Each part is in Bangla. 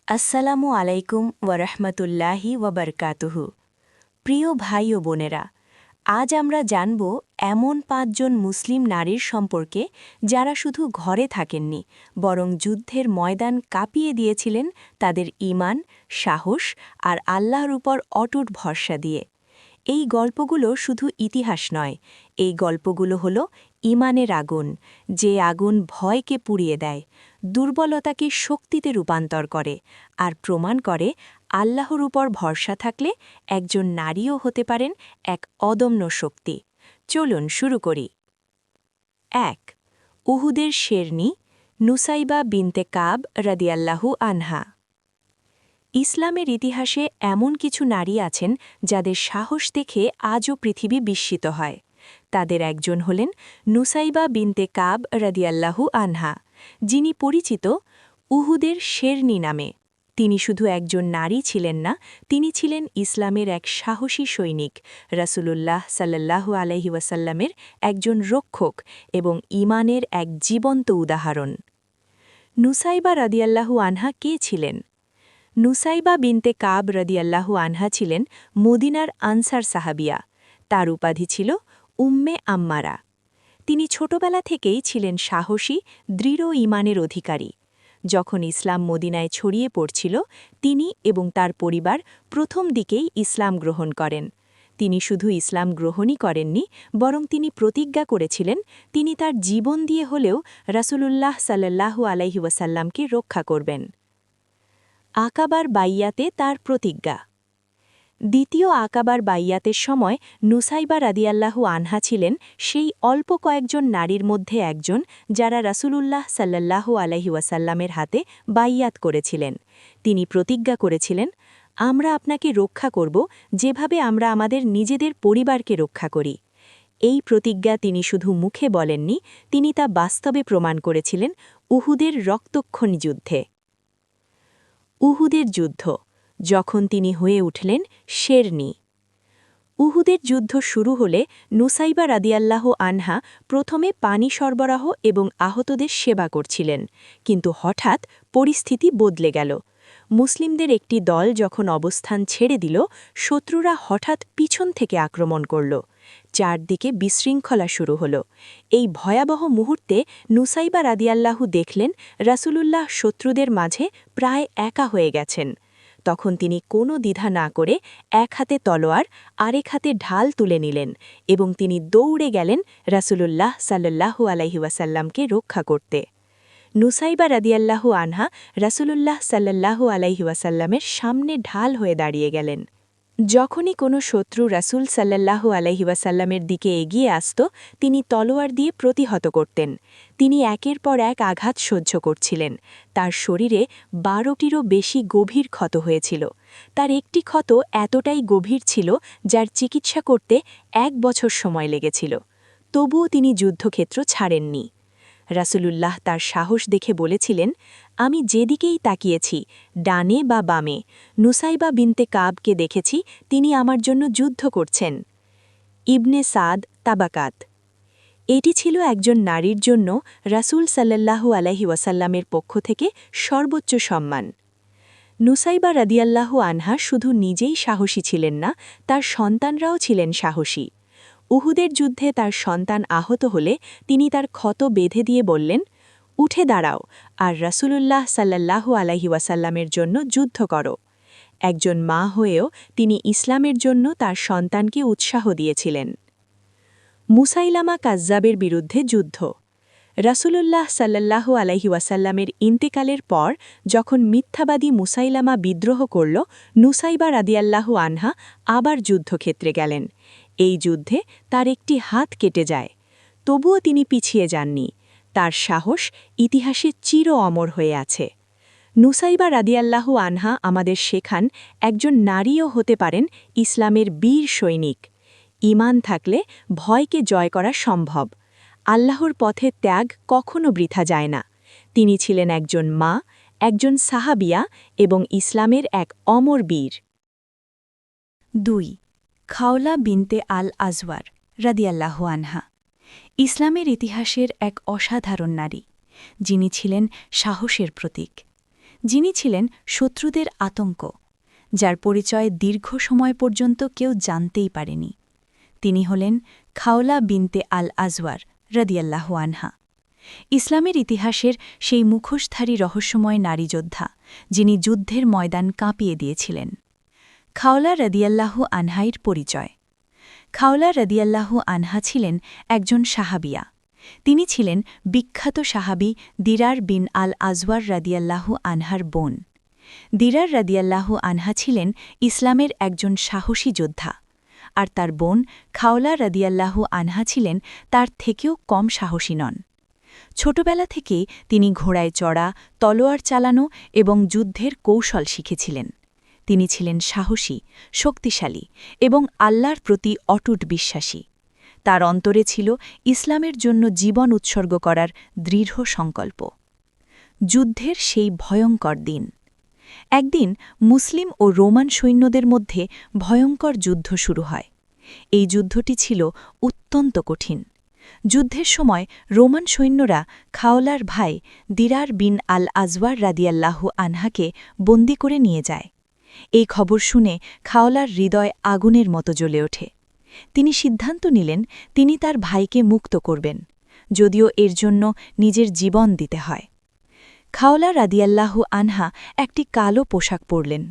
আসসালামু আলাইকুম ওয়ারহমতুল্লাহি ওয়াবারকাতুহু। প্রিয় ভাই ও বোনেরা, আজ আমরা জানব এমন ৫ জন মুসলিম নারীর সম্পর্কে যারা শুধু ঘরে থাকেননি, বরং যুদ্ধের ময়দান কাঁপিয়ে দিয়েছিলেন তাদের ঈমান, সাহস আর আল্লাহর উপর অটুট ভরসা দিয়ে। এই গল্পগুলো শুধু ইতিহাস নয়, এই গল্পগুলো হল ঈমানের আগুন, যে আগুন ভয়কে পুড়িয়ে দেয়, দুর্বলতাকে শক্তিতে রূপান্তর করে আর প্রমাণ করে আল্লাহর উপর ভরসা থাকলে একজন নারীও হতে পারেন এক অদম্য শক্তি। চলুন শুরু করি। ১. উহুদের শেরনি, নুসাইবা বিনতে কাব রাদিয়াল্লাহু আনহা। ইসলামের ইতিহাসে এমন কিছু নারী আছেন যাদের সাহস দেখে আজও পৃথিবী বিস্মিত হয়। তাদের একজন হলেন নুসাইবা বিনতে কাব রাদিয়াল্লাহু আনহা, যিনি পরিচিত উহুদের শেরনি নামে। তিনি শুধু একজন নারী ছিলেন না, তিনি ছিলেন ইসলামের এক সাহসী সৈনিক, রাসূলুল্লাহ সাল্লাল্লাহু আলাইহি ওয়াসাল্লামের একজন রক্ষক এবং ঈমানের এক জীবন্ত উদাহরণ। নুসাইবা রাদিয়াল্লাহু আনহা কে ছিলেন? নুসাইবা বিনতে কাব রাদিয়াল্লাহু আনহা ছিলেন মদিনার আনসার সাহাবিয়া। তার উপাধি ছিল উম্মে আম্মারা। তিনি ছোটবেলা থেকেই ছিলেন সাহসী, দৃঢ় ঈমানের অধিকারী। যখন ইসলাম মদিনায় ছড়িয়ে পড়ছিল, তিনি এবং তার পরিবার প্রথম দিকেই ইসলাম গ্রহণ করেন। তিনি শুধু ইসলাম গ্রহণই করেননি, বরং তিনি প্রতিজ্ঞা করেছিলেন তিনি তার জীবন দিয়ে হলেও রাসূলুল্লাহ সাল্লাল্লাহু আলাইহি ওয়াসাল্লামকে রক্ষা করবেন। আকাবার বাইয়াতে তার প্রতিজ্ঞা। দ্বিতীয় আকাবার বাইয়াতের সময় নুসাইবা রাদিয়াল্লাহু আনহা ছিলেন সেই অল্প কয়েকজন নারীর মধ্যে একজন যারা রাসূলুল্লাহ সাল্লাল্লাহু আলাইহি ওয়াসাল্লামের হাতে বাইয়াত করেছিলেন। তিনি প্রতিজ্ঞা করেছিলেন, আমরা আপনাকে রক্ষা করব যেভাবে আমরা আমাদের নিজেদের পরিবারকে রক্ষা করি। এই প্রতিজ্ঞা তিনি শুধু মুখে বলেননি, তিনি তা বাস্তবে প্রমাণ করেছিলেন উহুদের রক্তক্ষয়ী যুদ্ধে। উহুদের যুদ্ধ, যখন তিনি হয়ে উঠলেন শেরনি। উহুদের যুদ্ধ শুরু হলে নুসাইবা রাদিয়াল্লাহু আনহা প্রথমে পানি সরবরাহ এবং আহতদের সেবা করছিলেন, কিন্তু হঠাৎ পরিস্থিতি বদলে গেল। মুসলিমদের একটি দল যখন অবস্থান ছেড়ে দিল, শত্রুরা হঠাৎ পিছন থেকে আক্রমণ করল। চারদিকে বিশৃঙ্খলা শুরু হল। এই ভয়াবহ মুহূর্তে নুসাইবা রাদিয়াল্লাহু দেখলেন রাসূলুল্লাহ শত্রুদের মাঝে প্রায় একা হয়ে গেছেন। তখন তিনি কোনো দ্বিধা না করে এক হাতে তলোয়ার, আরেক হাতে ঢাল তুলে নিলেন এবং তিনি দৌড়ে গেলেন রাসূলুল্লাহ সাল্লাল্লাহু আলাইহি ওয়াসাল্লামকে রক্ষা করতে। নুসাইবা রাদিয়াল্লাহু আনহা রাসূলুল্লাহ সাল্লাল্লাহু আলাইহি ওয়াসাল্লামের সামনে ঢাল হয়ে দাঁড়িয়ে গেলেন। যখনই কোনো শত্রু রাসূল সাল্লাল্লাহু আলাইহি ওয়াসাল্লামের দিকে এগিয়ে আসত, তিনি তলোয়ার দিয়ে প্রতিহত করতেন। তিনি একের পর এক আঘাত সহ্য করছিলেন। তার শরীরে 12টিরও বেশি গভীর ক্ষত হয়েছিল। তার একটি ক্ষত এতটাই গভীর ছিল যার চিকিৎসা করতে 1 বছর সময় লেগেছিল। তবুও তিনি যুদ্ধক্ষেত্র ছাড়েননি। রাসূলুল্লাহ তার সাহস দেখে বলেছিলেন, আমি যেদিকেই তাকিয়েছি, ডানে বা বামে, নুসাইবা বিনতে কাবকে দেখেছি, তিনি আমার জন্য যুদ্ধ করছেন। ইবনে সাদ তাবাকাত। এটি ছিল একজন নারীর জন্য রাসূল সাল্লাল্লাহু আলাইহি ওয়াসাল্লামের পক্ষ থেকে সর্বোচ্চ সম্মান। নুসাইবা রাদিয়াল্লাহু আনহা শুধু নিজেই সাহসী ছিলেন না, তার সন্তানরাও ছিলেন সাহসী। উহুদের যুদ্ধে তার সন্তান আহত হলে তিনি তার ক্ষত বেঁধে দিয়ে বললেন, উঠে দাঁড়াও আর রাসূলুল্লাহ সাল্লাল্লাহু আলাইহি ওয়াসাল্লামের জন্য যুদ্ধ করো। একজন মা হয়েও তিনি ইসলামের জন্য তার সন্তানকে উৎসাহ দিয়েছিলেন। মুসাইলামা কাজ্জাবের বিরুদ্ধে যুদ্ধ। রাসূলুল্লাহ সাল্লাল্লাহু আলাইহি ওয়াসাল্লামের ইন্তেকালের পর যখন মিথ্যাবাদী মুসাইলামা বিদ্রোহ করল, নুসাইবা রাদিয়াল্লাহু আনহা আবার যুদ্ধক্ষেত্রে গেলেন। এই যুদ্ধে তার একটি হাত কেটে যায়। তবুও তিনি পিছিয়ে যাননি। তার সাহস ইতিহাসে চির অমর হয়ে আছে। নুসাইবা রাদিয়াল্লাহু আনহা আমাদের শেখান একজন নারীও হতে পারেন ইসলামের বীর সৈনিক। ঈমান থাকলে ভয়কে জয় করা সম্ভব। আল্লাহর পথে ত্যাগ কখনো বৃথা যায় না। তিনি ছিলেন একজন মা, একজন সাহাবিয়া এবং ইসলামের এক অমর বীর। 2. খাওলা বিনতে আল আজওয়ার রাদিয়াল্লাহু আনহা। ইসলামের ইতিহাসের এক অসাধারণ নারী, যিনি ছিলেন সাহসের প্রতীক। যিনি ছিলেন শত্রুদের আতঙ্ক, যার পরিচয় দীর্ঘ সময় পর্যন্ত কেউ জানতেই পারেনি। তিনি হলেন খাওলা বিনতে আল আজওয়ার রাদিয়াল্লাহু আনহা, ইসলামের ইতিহাসের সেই মুখোশধারী রহস্যময় নারী যোদ্ধা, যিনি যুদ্ধের ময়দান কাঁপিয়ে দিয়েছিলেন। খাওলা রাদিয়াল্লাহু আনহাইর পরিচয়। খাওলা রাদিয়াল্লাহু আনহা ছিলেন একজন সাহাবিয়া। তিনি ছিলেন বিখ্যাত সাহাবী দিরার বিন আল আজওয়ার রাদিয়াল্লাহু আনহার বোন। দিরার রাদিয়াল্লাহু আনহা ছিলেন ইসলামের একজন সাহসী যোদ্ধা, আর তার বোন খাওলা রাদিয়াল্লাহু আনহা ছিলেন তার থেকেও কম সাহসী নন। ছোটবেলা থেকেই তিনি ঘোড়ায় চড়া, তলোয়ার চালানো এবং যুদ্ধের কৌশল শিখেছিলেন। তিনি ছিলেন সাহসী, শক্তিশালী এবং আল্লাহর প্রতি অটুট বিশ্বাসী। তার অন্তরে ছিল ইসলামের জন্য জীবন উৎসর্গ করার দৃঢ় সংকল্প। যুদ্ধের সেই ভয়ঙ্কর দিন। একদিন মুসলিম ও রোমান সৈন্যদের মধ্যে ভয়ঙ্কর যুদ্ধ শুরু হয়। এই যুদ্ধটি ছিল অত্যন্ত কঠিন। যুদ্ধের সময় রোমান সৈন্যরা খাওলার ভাই দিরার বিন আল আজওয়ার রাদিয়াল্লাহু আনহাকে বন্দী করে নিয়ে যায়। এই খবর শুনে খাওলার হৃদয় আগুনের মতো জ্বলে ওঠে। তিনি সিদ্ধান্ত নিলেন তিনি তার ভাইকে মুক্ত করবেন, যদিও এর জন্য নিজের জীবন দিতে হয়। খাওলা রাদিয়াল্লাহু আনহা একটি কালো পোশাক পরলেন,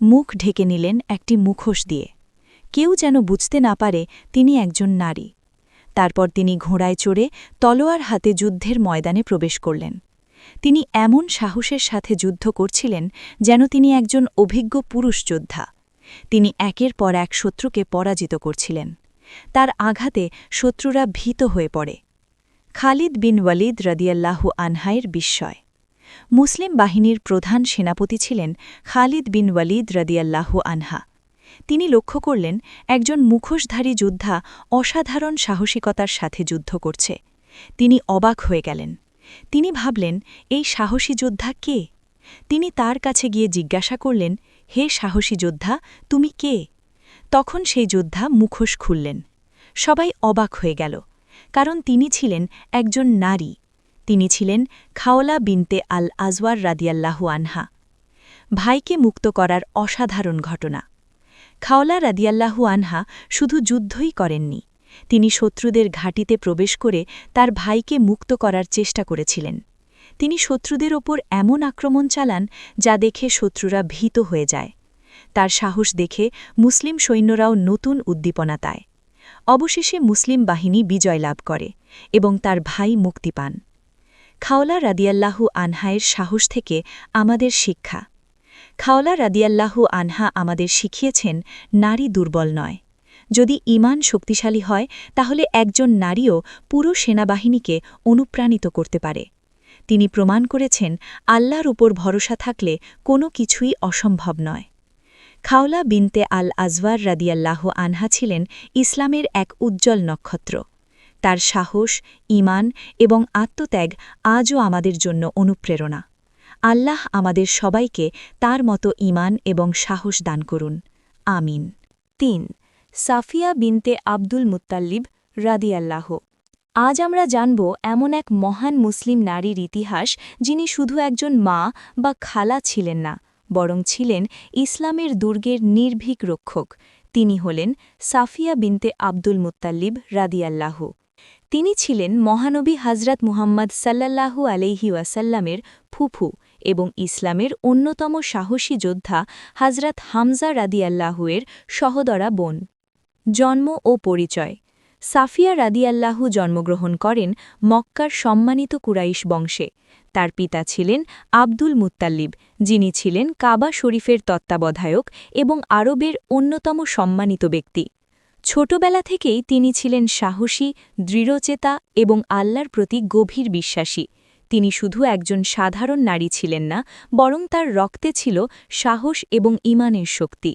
মুখ ঢেকে নিলেন একটি মুখোশ দিয়ে। কেউ যেন বুঝতে না পারে তিনি একজন নারী। তারপর তিনি ঘোড়ায় চড়ে তলোয়ার হাতে যুদ্ধের ময়দানে প্রবেশ করলেন। তিনি এমন সাহসের সাথে যুদ্ধ করছিলেন যেন তিনি একজন অভিজ্ঞ পুরুষ যোদ্ধা। তিনি একের পর এক শত্রুকে পরাজিত করছিলেন। তার আঘাতে শত্রুরা ভীত হয়ে পড়ে। খালিদ বিন ওয়ালিদ রাদিয়াল্লাহু আনহায়ের বিস্ময়। মুসলিম বাহিনীর প্রধান সেনাপতি ছিলেন খালিদ বিন ওয়ালিদ রাদিয়াল্লাহু আনহা। তিনি লক্ষ্য করলেন একজন মুখোশধারী যোদ্ধা অসাধারণ সাহসিকতার সাথে যুদ্ধ করছে। তিনি অবাক হয়ে গেলেন। তিনি ভাবলেন, এই সাহসী যোদ্ধা কে? তিনি তার কাছে গিয়ে জিজ্ঞাসা করলেন, হে সাহসী যোদ্ধা, তুমি কে? তখন সেই যোদ্ধা মুখোশ খুললেন। সবাই অবাক হয়ে গেল, কারণ তিনি ছিলেন একজন নারী। তিনি ছিলেন খাওলা বিনতে আল আজওয়ার রাদিয়াল্লাহু আনহা। ভাইকে মুক্ত করার অসাধারণ ঘটনা। খাওলা রাদিয়াল্লাহু আনহা শুধু যুদ্ধই করেননি, তিনি শত্রুদের ঘাঁটিতে প্রবেশ করে তার ভাইকে মুক্ত করার চেষ্টা করেছিলেন। তিনি শত্রুদের ওপর এমন আক্রমণ চালান যা দেখে শত্রুরা ভীত হয়ে যায়। তার সাহস দেখে মুসলিম সৈন্যরাও নতুন উদ্দীপনা পায়। অবশেষে মুসলিম বাহিনী বিজয় লাভ করে এবং তার ভাই মুক্তি পান। খাওলা রাদিয়াল্লাহু আনহায়ের সাহস থেকে আমাদের শিক্ষা। খাওলা রাদিয়াল্লাহু আনহা আমাদের শিখিয়েছেন, নারী দুর্বল নয়। যদি ঈমান শক্তিশালী হয় তাহলে একজন নারীও পুরো সেনাবাহিনীকে অনুপ্রাণিত করতে পারে। তিনি প্রমাণ করেছেন আল্লাহর উপর ভরসা থাকলে কোনো কিছুই অসম্ভব নয়। খাওলা বিনতে আল আজওয়ার রাদিয়াল্লাহু আনহা ছিলেন ইসলামের এক উজ্জ্বল নক্ষত্র। তার সাহস, ঈমান এবং আত্মত্যাগ আজও আমাদের জন্য অনুপ্রেরণা। আল্লাহ আমাদের সবাইকে তার মতো ঈমান এবং সাহস দান করুন। আমিন। ৩. সাফিয়া বিনতে আব্দুল মুত্তাল্লিব রাদিয়াল্লাহ। আজ আমরা জানব এমন এক মহান মুসলিম নারীর ইতিহাস, যিনি শুধু একজন মা বা খালা ছিলেন না, বরং ছিলেন ইসলামের দুর্গের নির্ভীক রক্ষক। তিনি হলেন সাফিয়া বিনতে আব্দুল মুত্তাল্লিব রাদিয়াল্লাহ। তিনি ছিলেন মহানবী হজরত মুহাম্মদ সাল্লাল্লাহু আলাইহি ওয়াসাল্লামের ফুফু এবং ইসলামের অন্যতম সাহসী যোদ্ধা হজরত হামজা রাদিয়াল্লাহুয়ের সহোদরা বোন। জন্ম ও পরিচয়। সাফিয়া রাদিয়াল্লাহু জন্মগ্রহণ করেন মক্কার সম্মানিত কুরাইশ বংশে। তার পিতা ছিলেন আব্দুল মুত্তাল্লিব, যিনি ছিলেন কাবা শরীফের তত্ত্বাবধায়ক এবং আরবের অন্যতম সম্মানিত ব্যক্তি। ছোটবেলা থেকেই তিনি ছিলেন সাহসী, দৃঢ়চেতা এবং আল্লাহর প্রতি গভীর বিশ্বাসী। তিনি শুধু একজন সাধারণ নারী ছিলেন না, বরং তার রক্তে ছিল সাহস এবং ঈমানের শক্তি।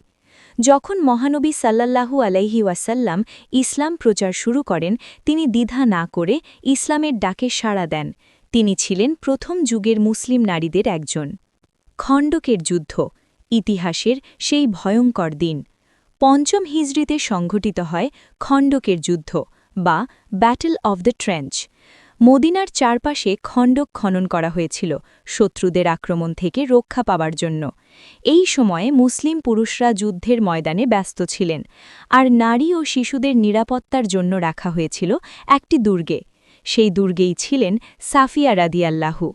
যখন মহানবী সাল্লাল্লাহু আলাইহি ওয়াসাল্লাম ইসলাম প্রচার শুরু করেন, তিনি দ্বিধা না করে ইসলামের ডাকে সাড়া দেন। তিনি ছিলেন প্রথম যুগের মুসলিম নারীদের একজন। খণ্ডকের যুদ্ধ। ইতিহাসের সেই ভয়ঙ্কর দিন। পঞ্চম হিজরিতে সংঘটিত হয় খণ্ডকের যুদ্ধ বা ব্যাটল অব দ্য ট্রেঞ্চ। মদিনার চারপাশে খণ্ডক খনন করা হয়েছিল শত্রুদের আক্রমণ থেকে রক্ষা পাবার জন্য। এই সময়ে মুসলিম পুরুষরা যুদ্ধের ময়দানে ব্যস্ত ছিলেন, আর নারী ও শিশুদের নিরাপত্তার জন্য রাখা হয়েছিল একটি দুর্গে। সেই দুর্গেই ছিলেন সাফিয়া রাদিয়াল্লাহু।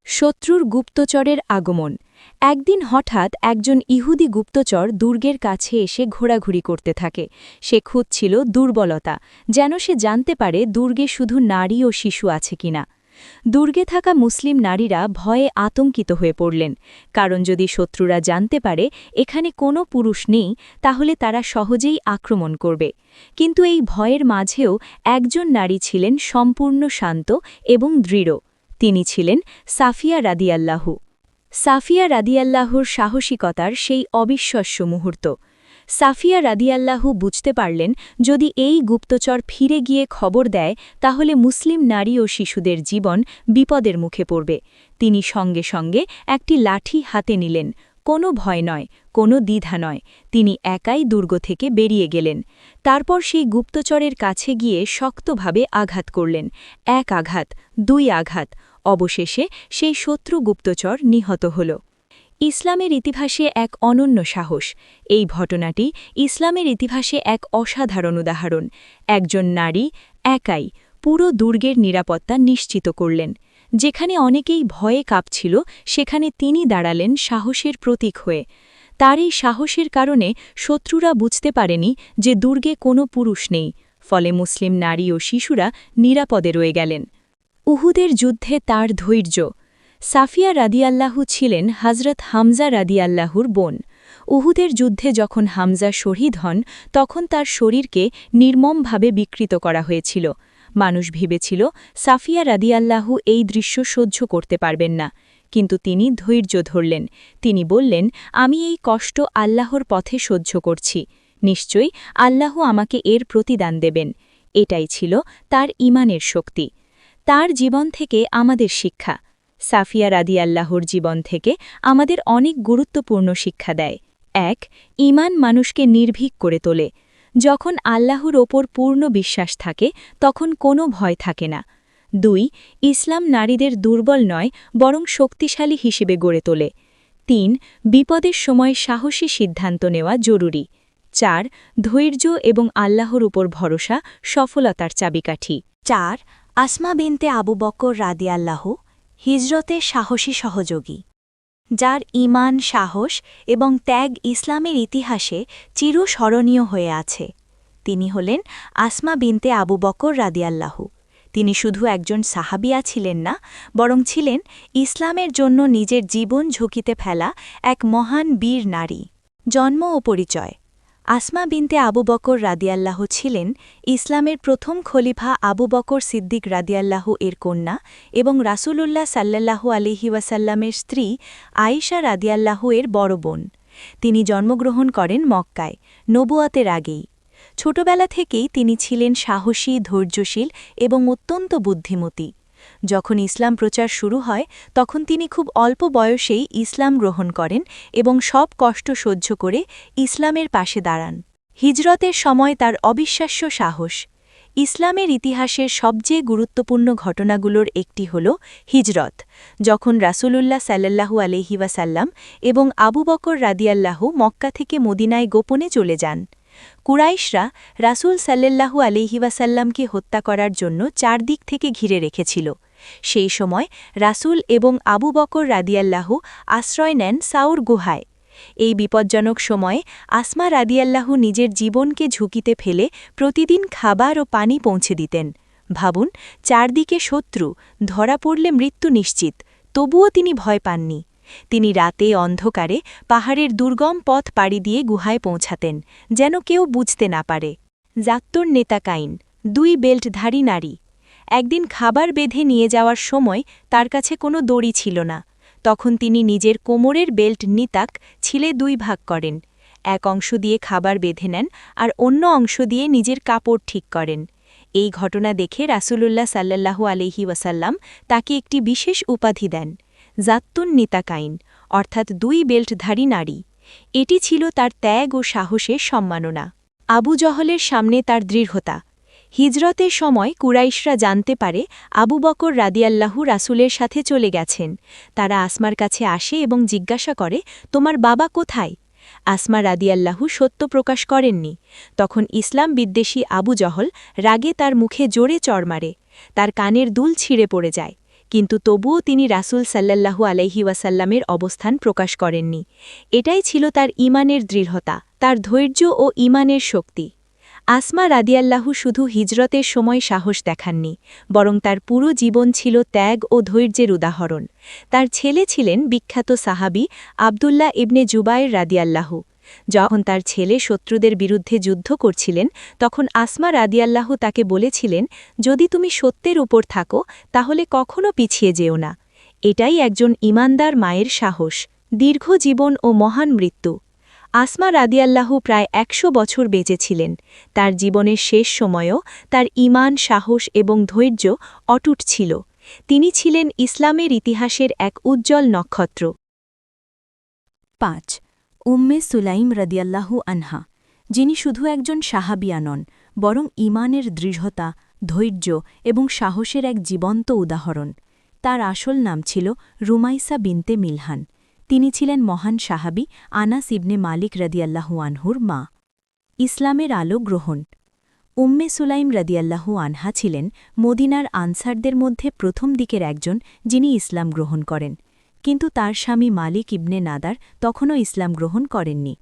শত্রুর গুপ্তচরের আগমন। একদিন হঠাৎ একজন ইহুদি গুপ্তচর দুর্গের কাছে এসে ঘোরাঘুরি করতে থাকে। সে খুঁজছিল দুর্বলতা, যেন সে জানতে পারে দুর্গে শুধু নারী ও শিশু আছে কিনা। দুর্গে থাকা মুসলিম নারীরা ভয়ে আতঙ্কিত হয়ে পড়লেন, কারণ যদি শত্রুরা জানতে পারে এখানে কোনো পুরুষ নেই তাহলে তারা সহজেই আক্রমণ করবে। কিন্তু এই ভয়ের মাঝেও একজন নারী ছিলেন সম্পূর্ণ শান্ত এবং দৃঢ়। তিনি ছিলেন সাফিয়া রাদিয়াল্লাহু। সাফিয়া রাদিয়াল্লাহুর সাহসিকতার সেই অবিশ্বাস্য মুহূর্ত। সাফিয়া রাদিয়াল্লাহু বুঝতে পারলেন, যদি এই গুপ্তচর ফিরে গিয়ে খবর দেয় তাহলে মুসলিম নারী ও শিশুদের জীবন বিপদের মুখে পড়বে। তিনি সঙ্গে সঙ্গে একটি লাঠি হাতে নিলেন। কোনো ভয় নয়, কোনো দ্বিধা নয়, তিনি একাই দুর্গ থেকে বেরিয়ে গেলেন। তারপর সেই গুপ্তচরের কাছে গিয়ে শক্তভাবে আঘাত করলেন। এক আঘাত, দুই আঘাত, অবশেষে সেই শত্রু গুপ্তচর নিহত হল। ইসলামের ইতিহাসে এক অনন্য সাহস। এই ঘটনাটি ইসলামের ইতিহাসে এক অসাধারণ উদাহরণ। একজন নারী একাই পুরো দুর্গের নিরাপত্তা নিশ্চিত করলেন। যেখানে অনেকেই ভয়ে কাঁপছিল সেখানে তিনি দাঁড়ালেন সাহসের প্রতীক হয়ে। তার এই সাহসের কারণে শত্রুরা বুঝতে পারেনি যে দুর্গে কোনো পুরুষ নেই, ফলে মুসলিম নারী ও শিশুরা নিরাপদে রয়ে গেলেন। উহুদের যুদ্ধে তার ধৈর্য। সাফিয়া রাদিয়াল্লাহু ছিলেন হজরত হামজা রাদিয়াল্লাহুর বোন। উহুদের যুদ্ধে যখন হামজা শহীদ হন তখন তার শরীরকে নির্মমভাবে বিকৃত করা হয়েছিল। মানুষ ভেবেছিল সাফিয়া রাদিয়াল্লাহু এই দৃশ্য সহ্য করতে পারবেন না, কিন্তু তিনি ধৈর্য ধরলেন। তিনি বললেন, আমি এই কষ্ট আল্লাহর পথে সহ্য করছি, নিশ্চয়ই আল্লাহ আমাকে এর প্রতিদান দেবেন। এটাই ছিল তার ঈমানের শক্তি। তার জীবন থেকে আমাদের শিক্ষা। সাফিয়া রাদিয়াল্লাহুর জীবন থেকে আমাদের অনেক গুরুত্বপূর্ণ শিক্ষা দেয়। ১. ঈমান মানুষকে নির্ভীক করে তোলে। যখন আল্লাহর ওপর পূর্ণ বিশ্বাস থাকে তখন কোনো ভয় থাকে না। ২. ইসলাম নারীদের দুর্বল নয় বরং শক্তিশালী হিসেবে গড়ে তোলে। ৩. বিপদের সময় সাহসী সিদ্ধান্ত নেওয়া জরুরি। ৪. ধৈর্য এবং আল্লাহর উপর ভরসা সফলতার চাবিকাঠি। ৪. আসমা বিনতে আবু বকর রাদিয়াল্লাহু হিজরতে সাহসী সহযোগী, যার ঈমান, সাহস এবং ত্যাগ ইসলামের ইতিহাসে চিরস্মরণীয় হয়ে আছে। তিনি হলেন আসমা বিনতে আবু বকর রাদিয়াল্লাহু। তিনি শুধু একজন সাহাবিয়া ছিলেন না, বরং ছিলেন ইসলামের জন্য নিজের জীবন ঝুঁকিতে ফেলা এক মহান বীর নারী। জন্ম ও পরিচয়। আসমা বিনতে আবু বকর রাদিয়াল্লাহু ছিলেন ইসলামের প্রথম খলিফা আবু বকর সিদ্দিক রাদিয়াল্লাহু এর কন্যা এবং রাসূলুল্লাহ সাল্লাল্লাহু আলাইহি ওয়াসাল্লামের স্ত্রী আয়েশা রাদিয়াল্লাহু এর বড় বোন। তিনি জন্মগ্রহণ করেন মক্কায়, নবুয়াতের আগেই। ছোটবেলা থেকেই তিনি ছিলেন সাহসী, ধৈর্যশীল এবং অত্যন্ত বুদ্ধিমতী। যখন ইসলাম প্রচার শুরু হয় তখন তিনি খুব অল্প বয়সেই ইসলাম গ্রহণ করেন এবং সব কষ্ট সহ্য করে ইসলামের পাশে দাঁড়ান। হিজরতের সময় তার অবিশ্বাস্য সাহস। ইসলামের ইতিহাসের সবচেয়ে গুরুত্বপূর্ণ ঘটনাগুলোর একটি হল হিজরত, যখন রাসূলুল্লাহ সাল্লাল্লাহু আলাইহি ওয়াসাল্লাম এবং আবু বকর রাদিয়াল্লাহু মক্কা থেকে মদিনায় গোপনে চলে যান। কুরাইশরা রাসূল সাল্লাল্লাহু আলাইহি ওয়াসাল্লামকে হত্যা করার জন্য চারদিক থেকে ঘিরে রেখেছিল। সেই সময় রাসূল এবং আবু বকর রাদিয়াল্লাহু আশ্রয় নেন সাউর গুহায়। এই বিপজ্জনক সময়ে আসমা রাদিয়াল্লাহু নিজের জীবনকে ঝুঁকিতে ফেলে প্রতিদিন খাবার ও পানি পৌঁছে দিতেন। ভাবুন, চারদিকে শত্রু, ধরা পড়লে মৃত্যু নিশ্চিত, তবুও তিনি ভয় পাননি। তিনি রাতে অন্ধকারে পাহাড়ের দুর্গম পথ পাড়ি দিয়ে গুহায় পৌঁছাতেন, যেন কেউ বুঝতে না পারে। জাক্তর নেতা কাইন, 2 বেল্টধারী নারী। একদিন খাবার বেঁধে নিয়ে যাওয়ার সময় তার কাছে কোনো দড়ি ছিল না। তখন তিনি নিজের কোমরের বেল্ট নিতাক ছিলে 2 ভাগ করেন। এক অংশ দিয়ে খাবার বেঁধে নেন আর অন্য অংশ দিয়ে নিজের কাপড় ঠিক করেন। এই ঘটনা দেখে রাসূলুল্লাহ সাল্লাল্লাহু আলাইহি ওয়াসাল্লাম তাকে একটি বিশেষ উপাধি দেন, জাত্তুন নিতাকাইন, অর্থাৎ 2 বেল্টধারী নারী। এটি ছিল তার ত্যাগ ও সাহসের সম্মাননা। আবু জহলের সামনে তার দৃঢ়তা। হিজরতের সময় কুরাইশরা জানতে পারে আবু বকর রাদিয়াল্লাহু রাসূলের সাথে চলে গেছেন। তারা আসমার কাছে আসে এবং জিজ্ঞাসা করে, তোমার বাবা কোথায়? আসমা রাদিয়াল্লাহু সত্য প্রকাশ করেননি। তখন ইসলাম বিদ্বেষী আবু জহল রাগে তার মুখে জোরে চড় মারে। তার কানের দুল ছিঁড়ে পড়ে যায়। কিন্তু তবুও তিনি রাসূল সাল্লাল্লাহু আলাইহি ওয়াসাল্লামের অবস্থান প্রকাশ করেননি। এটাই ছিল তার ঈমানের দৃঢ়তা, তার ধৈর্য ও ঈমানের শক্তি। আসমা রাদিয়াল্লাহু শুধু হিজরতের সময় সাহস দেখাননি, বরং তার পুরো জীবন ছিল ত্যাগ ও ধৈর্যের উদাহরণ। তার ছেলে ছিলেন বিখ্যাত সাহাবী আবদুল্লাহ ইবনে জুবায়ের রাদিয়াল্লাহু। যখন তার ছেলে শত্রুদের বিরুদ্ধে যুদ্ধ করছিলেন, তখন আসমা রাদিয়াল্লাহু তাকে বলেছিলেন, যদি তুমি সত্যের উপর থাকো তাহলে কখনো পিছিয়ে যেও না। এটাই একজন ঈমানদার মায়ের সাহস, দীর্ঘ জীবন ও মহান মৃত্যু। আসমা রাদিয়াল্লাহু প্রায় ১০০ বছর বেঁচেছিলেন। তার জীবনের শেষ সময়েও তার ঈমান, সাহস এবং ধৈর্য অটুট ছিল। তিনি ছিলেন ইসলামের ইতিহাসের এক উজ্জ্বল নক্ষত্র। 5. উম্মে সুলাইম রাদিয়াল্লাহু আনহা, যিনি শুধু একজন সাহাবিয়া নন, বরং ঈমানের দৃঢ়তা, ধৈর্য এবং সাহসের এক জীবন্ত উদাহরণ। তার আসল নাম ছিল রুমাইসা বিনতে মিলহান। তিনি ছিলেন মহান সাহাবী আনাস ইবনে মালিক রাদিয়াল্লাহু আনহুর মা। ইসলামের আলো গ্রহণ। উম্মে সুলাইম রাদিয়াল্লাহু আনহা ছিলেন মদিনার আনসারদের মধ্যে প্রথম দিকের একজন যিনি ইসলাম গ্রহণ করেন। কিন্তু তার স্বামী মালিক ইবনে নাদার তখনও ইসলাম গ্রহণ করেননি।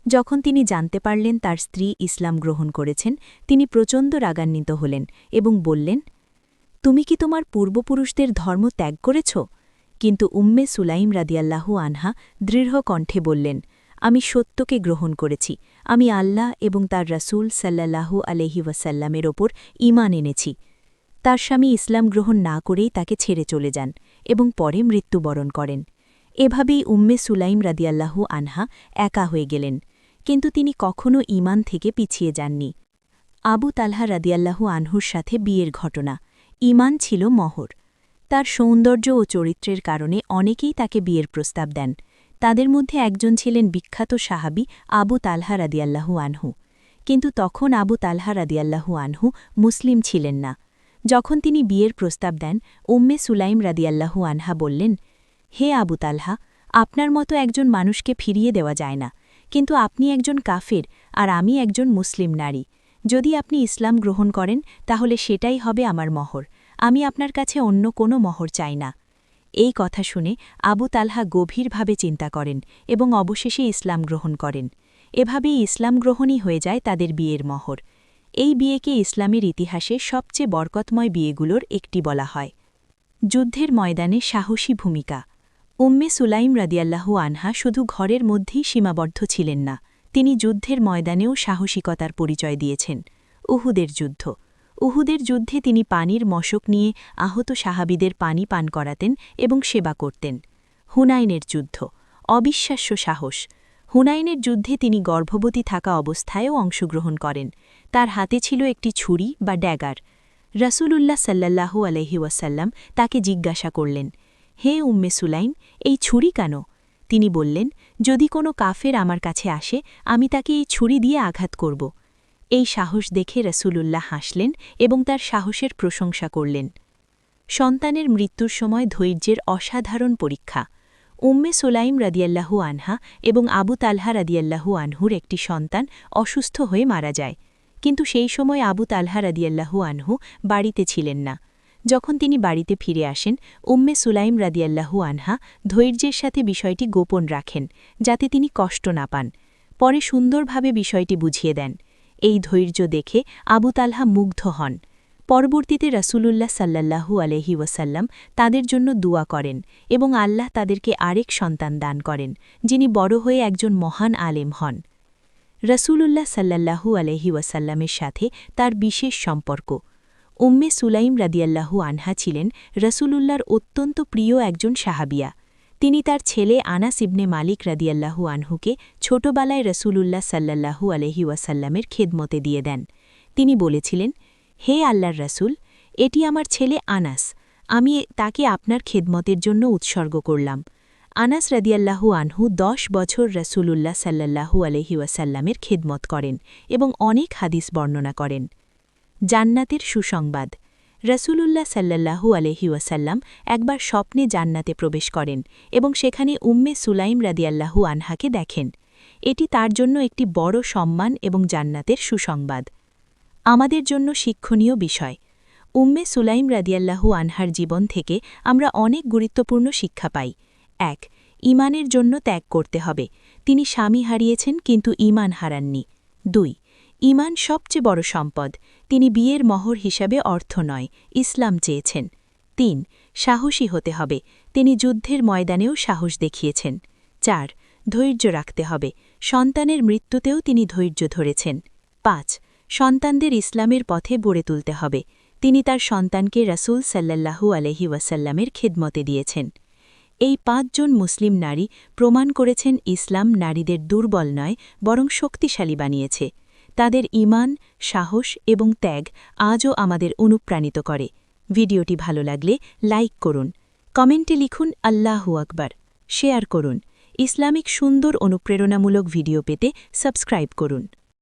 যখন তিনি জানতে পারলেন তার স্ত্রী ইসলাম গ্রহণ করেছেন, তিনি প্রচণ্ড রাগান্বিত হলেন এবং বললেন, তুমি কি তোমার পূর্বপুরুষদের ধর্ম ত্যাগ করেছ? কিন্তু উম্মে সুলাইম রাদিয়াল্লাহু আনহা দৃঢ় কণ্ঠে বললেন, আমি সত্যকে গ্রহণ করেছি, আমি আল্লাহ এবং তার রাসূল সাল্লাল্লাহু আলাইহি ওয়াসাল্লামের ওপর ঈমান এনেছি। তার স্বামী ইসলাম গ্রহণ না করেই তাকে ছেড়ে চলে যান এবং পরে মৃত্যুবরণ করেন। এভাবেই উম্মে সুলাইম রাদিয়াল্লাহু আনহা একা হয়ে গেলেন, কিন্তু তিনি কখনও ঈমান থেকে পিছিয়ে যাননি। আবু তালহা রাদিয়াল্লাহু আনহুর সাথে বিয়ের ঘটনা। ঈমান ছিল মহর। তার সৌন্দর্য ও চরিত্রের কারণে অনেকেই তাকে বিয়ের প্রস্তাব দেন। তাদের মধ্যে একজন ছিলেন বিখ্যাত সাহাবী আবু তালহা রাদিয়াল্লাহু আনহু। কিন্তু তখন আবু তালহা রাদিয়াল্লাহু আনহু মুসলিম ছিলেন না। যখন তিনি বিয়ের প্রস্তাব দেন, উম্মে সুলাইম রাদিয়াল্লাহু আনহা বললেন, হে আবু তালহা, আপনার মতো একজন মানুষকে ফিরিয়ে দেওয়া যায় না, কিন্তু আপনি একজন কাফের আর আমি একজন মুসলিম নারী। যদি আপনি ইসলাম গ্রহণ করেন তাহলে সেটাই হবে আমার মহর। আমি আপনার কাছে অন্য কোনো মহর চাই না। এই কথা শুনে আবু তালহা গভীরভাবে চিন্তা করেন এবং অবশেষে ইসলাম গ্রহণ করেন। এভাবেই ইসলাম গ্রহণই হয়ে যায় তাদের বিয়ের মহর। এই বিয়েকে ইসলামের ইতিহাসে সবচেয়ে বরকতময় বিয়েগুলোর একটি বলা হয়। যুদ্ধের ময়দানে সাহসী ভূমিকা। উম্মে সুলাইম রাদিয়াল্লাহু আনহা শুধু ঘরের মধ্যেই সীমাবদ্ধ ছিলেন না, তিনি যুদ্ধের ময়দানেও সাহসিকতার পরিচয় দিয়েছেন। উহুদের যুদ্ধ। উহুদের যুদ্ধে তিনি পানির মশক নিয়ে আহত সাহাবীদের পানি পান করাতেন এবং সেবা করতেন। হুনাইনের যুদ্ধ। অবিশ্বাস্য সাহস। হুনাইনের যুদ্ধে তিনি গর্ভবতী থাকা অবস্থায়ও অংশগ্রহণ করেন। তার হাতে ছিল একটি ছুরি বা ড্যাগার। রাসূলুল্লাহ সাল্লাল্লাহু আলাইহি ওয়াসাল্লাম তাকে জিজ্ঞাসা করলেন, হে উম্মে সুলাইম, এই ছুরি কেন? তিনি বললেন, যদি কোনো কাফের আমার কাছে আসে, আমি তাকে এই ছুরি দিয়ে আঘাত করব। এই সাহস দেখে রাসূলুল্লাহ হাসলেন এবং তার সাহসের প্রশংসা করলেন। সন্তানের মৃত্যুর সময় ধৈর্যের অসাধারণ পরীক্ষা। উম্মে সুলাইম রাদিয়াল্লাহু আনহা এবং আবু তালহা রাদিয়াল্লাহু আনহুর একটি সন্তান অসুস্থ হয়ে মারা যায়। কিন্তু সেই সময় আবু তালহা রাদিয়াল্লাহু আনহু বাড়িতে ছিলেন না। যখন তিনি বাড়িতে ফিরে আসেন, উম্মে সুলাইম রাদিয়াল্লাহু আনহা ধৈর্যের সাথে বিষয়টি গোপন রাখেন, যাতে তিনি কষ্ট না পান। পরে সুন্দরভাবে বিষয়টি বুঝিয়ে দেন। এই ধৈর্য দেখে আবু তালহা মুগ্ধ হন। পরবর্তীতে রাসূলুল্লাহ সাল্লাল্লাহু আলাইহি ওয়াসাল্লাম তাদের জন্য দুয়া করেন এবং আল্লাহ তাদেরকে আরেক সন্তান দান করেন, যিনি বড় হয়ে একজন মহান আলেম হন। রাসূলুল্লাহ সাল্লাল্লাহু আলাইহি ওয়াসাল্লামের সাথে তার বিশেষ সম্পর্ক। উম্মে সুলাইম রাদিয়াল্লাহু আনহা ছিলেন রাসূলুল্লাহর অত্যন্ত প্রিয় একজন সাহাবিয়া। তিনি তার ছেলে আনাস ইবনে মালিক রাদিয়াল্লাহু আনহুকে ছোটবেলায় রাসূলুল্লাহ সাল্লাল্লাহু আলাইহি ওয়াসাল্লামের খেদমতে দিয়ে দেন। তিনি বলেছিলেন, হে আল্লাহর রাসূল, এটি আমার ছেলে আনাস, আমি তাকে আপনার খেদমতের জন্য উৎসর্গ করলাম। আনাস রাদিয়াল্লাহু আনহু ১০ বছর রাসূলুল্লাহ সাল্লাল্লাহু আলাইহি ওয়াসাল্লামের খেদমত করেন এবং অনেক হাদিস বর্ণনা করেন। জান্নাতের সুসংবাদ রসুলুল্লাহ সাল্লাল্লাহু আলহি ওয়াসাল্লাম একবার স্বপ্নে জান্নাতে প্রবেশ করেন এবং সেখানে উম্মে সুলাইম রাদিয়াল্লাহু আনহাকে দেখেন। এটি তার জন্য একটি বড় সম্মান এবং জান্নাতের সুসংবাদ। আমাদের জন্য শিক্ষণীয় বিষয় উম্মে সুলাইম রাদিয়াল্লাহু আনহার জীবন থেকে আমরা অনেক গুরুত্বপূর্ণ শিক্ষা পাই। ১. ঈমানের জন্য ত্যাগ করতে হবে। তিনি স্বামী হারিয়েছেন কিন্তু ঈমান হারাননি। ২. ঈমান সবচেয়ে বড় সম্পদ। তিনি বিয়ের মহর হিসাবে অর্থ নয়, ইসলাম চেয়েছেন। ৩. সাহসী হতে হবে। তিনি যুদ্ধের ময়দানেও সাহস দেখিয়েছেন। ৪. ধৈর্য রাখতে হবে। সন্তানের মৃত্যুতেও তিনি ধৈর্য ধরেছেন। ৫. সন্তানদের ইসলামের পথে গড়ে তুলতে হবে। তিনি তার সন্তানকে রাসূল সাল্লাল্লাহু আলহি ওয়াসাল্লামের খিদমতে দিয়েছেন। এই ৫ জন মুসলিম নারী প্রমাণ করেছেন ইসলাম নারীদের দুর্বল নয় বরং শক্তিশালী বানিয়েছে। তাদের ঈমান, সাহস এবং ত্যাগ আজও আমাদের অনুপ্রাণিত করে। ভিডিওটি ভালো লাগলে লাইক করুন, কমেন্টে লিখুন আল্লাহু আকবার, শেয়ার করুন। ইসলামিক সুন্দর অনুপ্রেরণামূলক ভিডিও পেতে সাবস্ক্রাইব করুন।